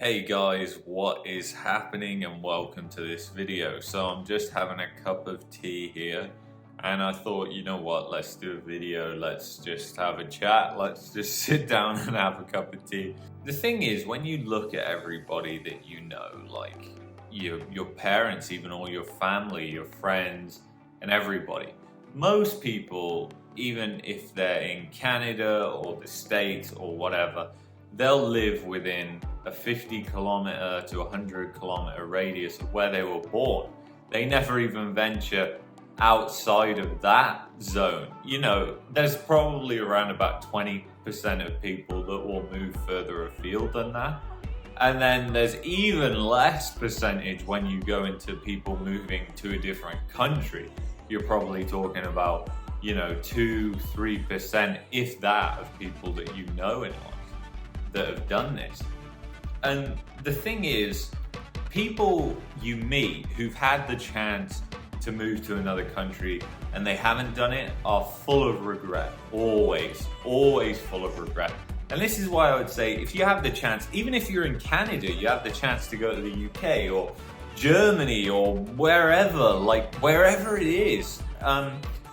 Hey guys, what is happening and welcome to this video. So I'm just having a cup of tea here and I thought, you know what, let's do a video, let's just have a chat, let's just sit down and have a cup of tea. The thing is, when you look at everybody that you know, like your parents, even all your family, your friends and everybody, most people, even if they're in Canada or the States or whatever, they'll live within a 50 kilometer to 100 kilometer radius of where they were born. They never even venture outside of that zone. You know, there's probably around about 20% of people that will move further afield than that. And then there's even less percentage when you go into people moving to a different country. You're probably talking about, 2-3%, if that, of people that you know in life that have done this. And the thing is, people you meet who've had the chance to move to another country and they haven't done it are full of regret. Always full of regret. And this is why I would say, if you have the chance, even if you're in Canada, you have the chance to go to the UK or Germany or wherever it is.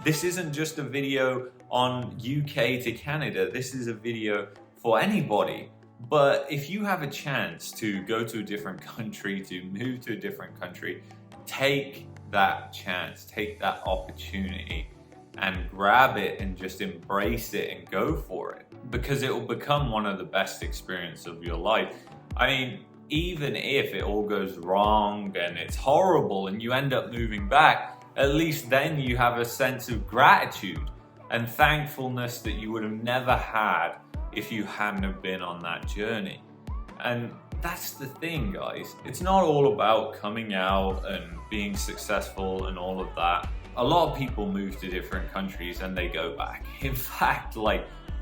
This isn't just a video on UK to Canada. This is a video for anybody. But if you have a chance to go to a different country, to move to a different country, take that chance, take that opportunity and grab it and just embrace it and go for it, because it will become one of the best experiences of your life. I mean, even if it all goes wrong and it's horrible and you end up moving back, at least then you have a sense of gratitude and thankfulness that you would have never had if you hadn't have been on that journey. And that's the thing, guys. It's not all about coming out and being successful and all of that. A lot of people move to different countries and they go back. In fact,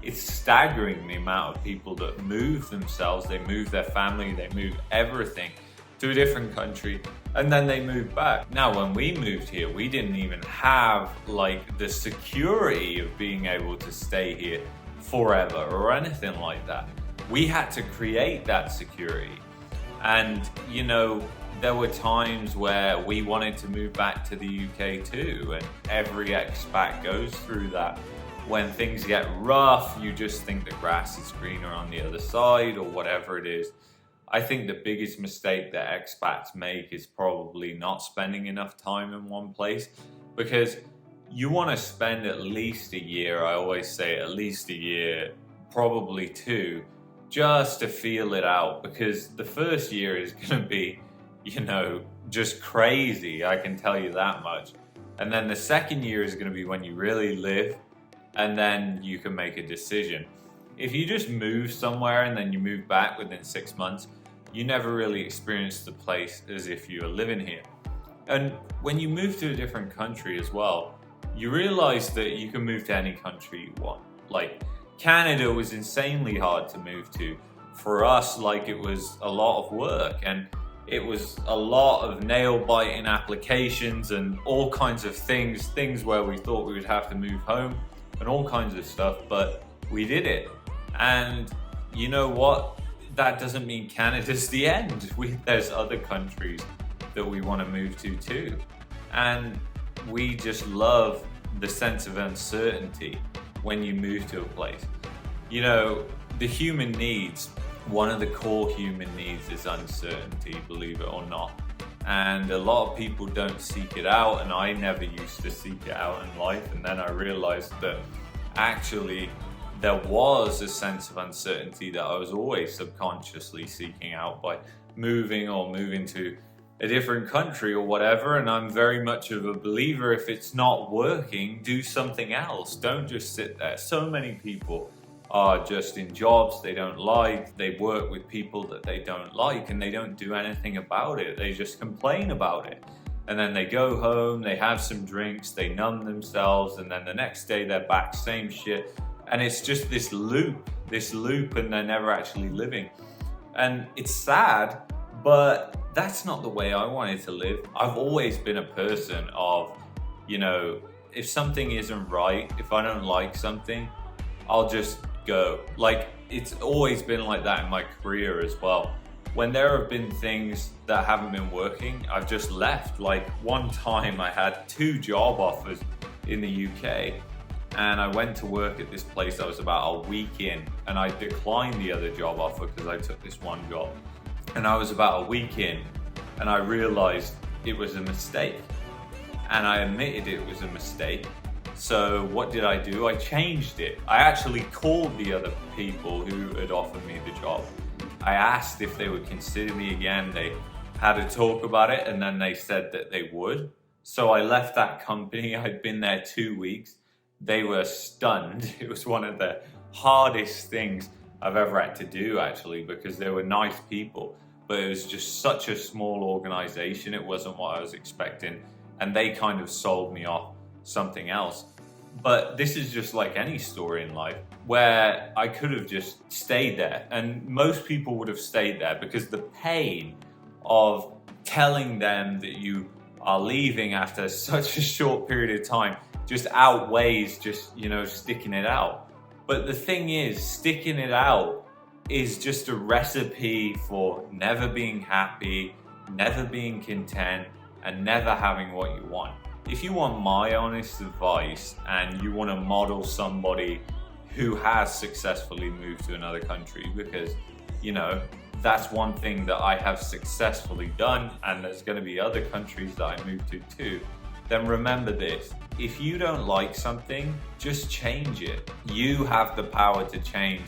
it's staggering the amount of people that move themselves, they move their family, they move everything to a different country, and then they move back. Now, when we moved here, we didn't even have the security of being able to stay here forever or anything like that. We had to create that security. And there were times where we wanted to move back to the UK too, and every expat goes through that. When things get rough, you just think the grass is greener on the other side or whatever it is. I think the biggest mistake that expats make is probably not spending enough time in one place, because you want to spend at least a year, I always say at least a year, probably two, just to feel it out, because the first year is going to be, just crazy, I can tell you that much. And then the second year is going to be when you really live, and then you can make a decision. If you just move somewhere and then you move back within 6 months, you never really experience the place as if you were living here. And when you move to a different country as well, you realize that you can move to any country you want. Canada was insanely hard to move to. For us, it was a lot of work, and it was a lot of nail-biting applications and all kinds of things where we thought we would have to move home and all kinds of stuff, but we did it. And you know what? That doesn't mean Canada's the end. There's other countries that we want to move to too. And we just love the sense of uncertainty when you move to a place. The human needs, one of the core human needs is uncertainty, believe it or not. And a lot of people don't seek it out, and I never used to seek it out in life. And then I realized that actually there was a sense of uncertainty that I was always subconsciously seeking out by moving to a different country or whatever. And I'm very much of a believer, if it's not working, do something else. Don't just sit there. So many people are just in jobs they don't like, they work with people that they don't like, and they don't do anything about it. They just complain about it. And then they go home, they have some drinks, they numb themselves, and then the next day they're back, same shit. And it's just this loop, and they're never actually living. And it's sad, but that's not the way I wanted to live. I've always been a person of, if something isn't right, if I don't like something, I'll just go. It's always been like that in my career as well. when there have been things that haven't been working, I've just left. Like one time I had 2 job offers in the UK, and I went to work at this place. I was about a week in, and I declined the other job offer because I took this one job. And I was about a week in, and I realized it was a mistake. And I admitted it was a mistake. So what did I do? I changed it. I actually called the other people who had offered me the job. I asked if they would consider me again. They had a talk about it, and then they said that they would. So I left that company. I'd been there 2 weeks. They were stunned. It was one of the hardest things I've ever had to do, actually, because they were nice people, but it was just such a small organization. It wasn't what I was expecting, and they kind of sold me off something else. But this is just like any story in life, where I could have just stayed there, and most people would have stayed there, because the pain of telling them that you are leaving after such a short period of time just outweighs just, sticking it out. But the thing is, sticking it out is just a recipe for never being happy, never being content, and never having what you want. If you want my honest advice, and you want to model somebody who has successfully moved to another country, because, that's one thing that I have successfully done, and there's going to be other countries that I move to too, then remember this. If you don't like something, just change it. You have the power to change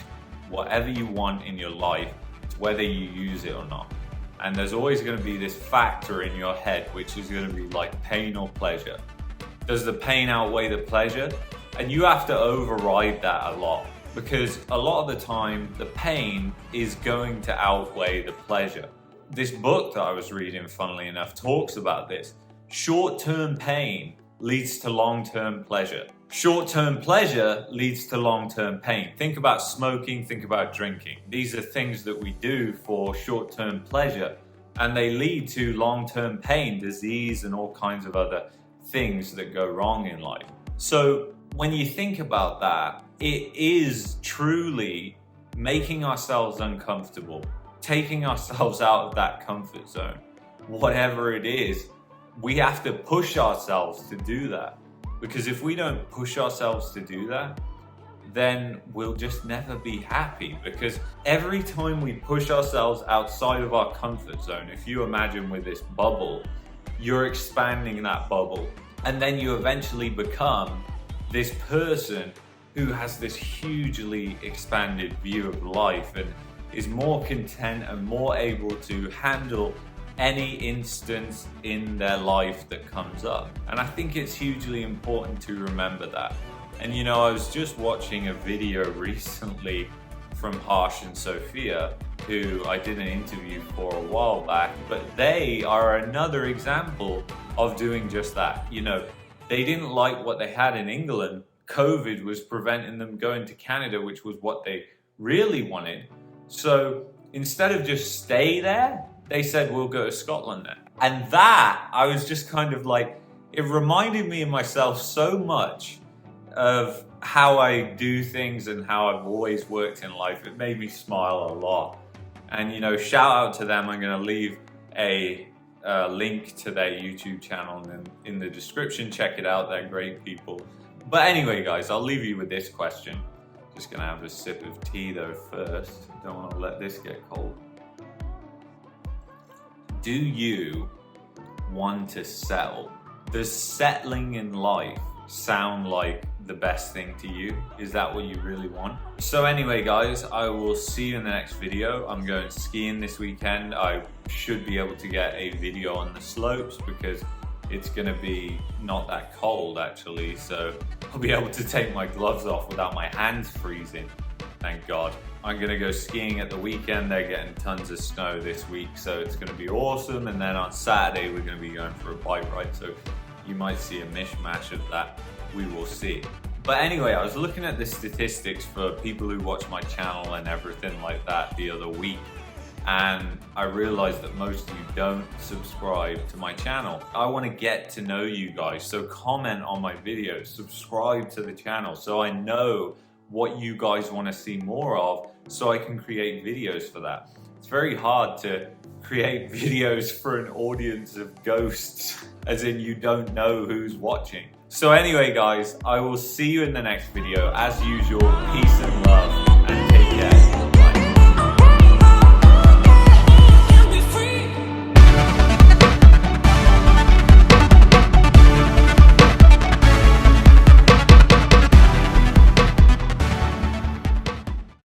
whatever you want in your life, whether you use it or not. And there's always going to be this factor in your head, which is going to be like pain or pleasure. Does the pain outweigh the pleasure? And you have to override that a lot, because a lot of the time the pain is going to outweigh the pleasure. This book that I was reading, funnily enough, talks about this. Short-term pain leads to long-term pleasure. Short-term pleasure leads to long-term pain. Think about smoking, think about drinking. These are things that we do for short-term pleasure, and they lead to long-term pain, disease, and all kinds of other things that go wrong in life. So when you think about that, it is truly making ourselves uncomfortable, taking ourselves out of that comfort zone. Whatever it is, we have to push ourselves to do that. Because if we don't push ourselves to do that, then we'll just never be happy. Because every time we push ourselves outside of our comfort zone, if you imagine with this bubble, you're expanding that bubble. And then you eventually become this person who has this hugely expanded view of life and is more content and more able to handle any instance in their life that comes up. And I think it's hugely important to remember that. And I was just watching a video recently from Harsh and Sophia, who I did an interview for a while back, but they are another example of doing just that. They didn't like what they had in England. COVID was preventing them going to Canada, which was what they really wanted. So instead of just stay there, they said, we'll go to Scotland then. And that, I was just kind of like, it reminded me of myself so much of how I do things and how I've always worked in life. It made me smile a lot. And, shout out to them. I'm going to leave a link to their YouTube channel in the description. Check it out. They're great people. But anyway, guys, I'll leave you with this question. Just going to have a sip of tea though first. Don't want to let this get cold. Do you want to settle? Does settling in life sound like the best thing to you? Is that what you really want? So anyway, guys, I will see you in the next video. I'm going skiing this weekend. I should be able to get a video on the slopes because it's going to be not that cold actually. So I'll be able to take my gloves off without my hands freezing. Thank God. I'm going to go skiing at the weekend. They're getting tons of snow this week, so it's going to be awesome. And then on Saturday, we're going to be going for a bike ride. So you might see a mishmash of that. We will see. But anyway, I was looking at the statistics for people who watch my channel and everything like that the other week. And I realized that most of you don't subscribe to my channel. I want to get to know you guys. So comment on my videos, subscribe to the channel so I know what you guys want to see more of, so I can create videos for that. It's very hard to create videos for an audience of ghosts, as in you don't know who's watching. So anyway guys, I will see you in the next video. As usual, peace and love.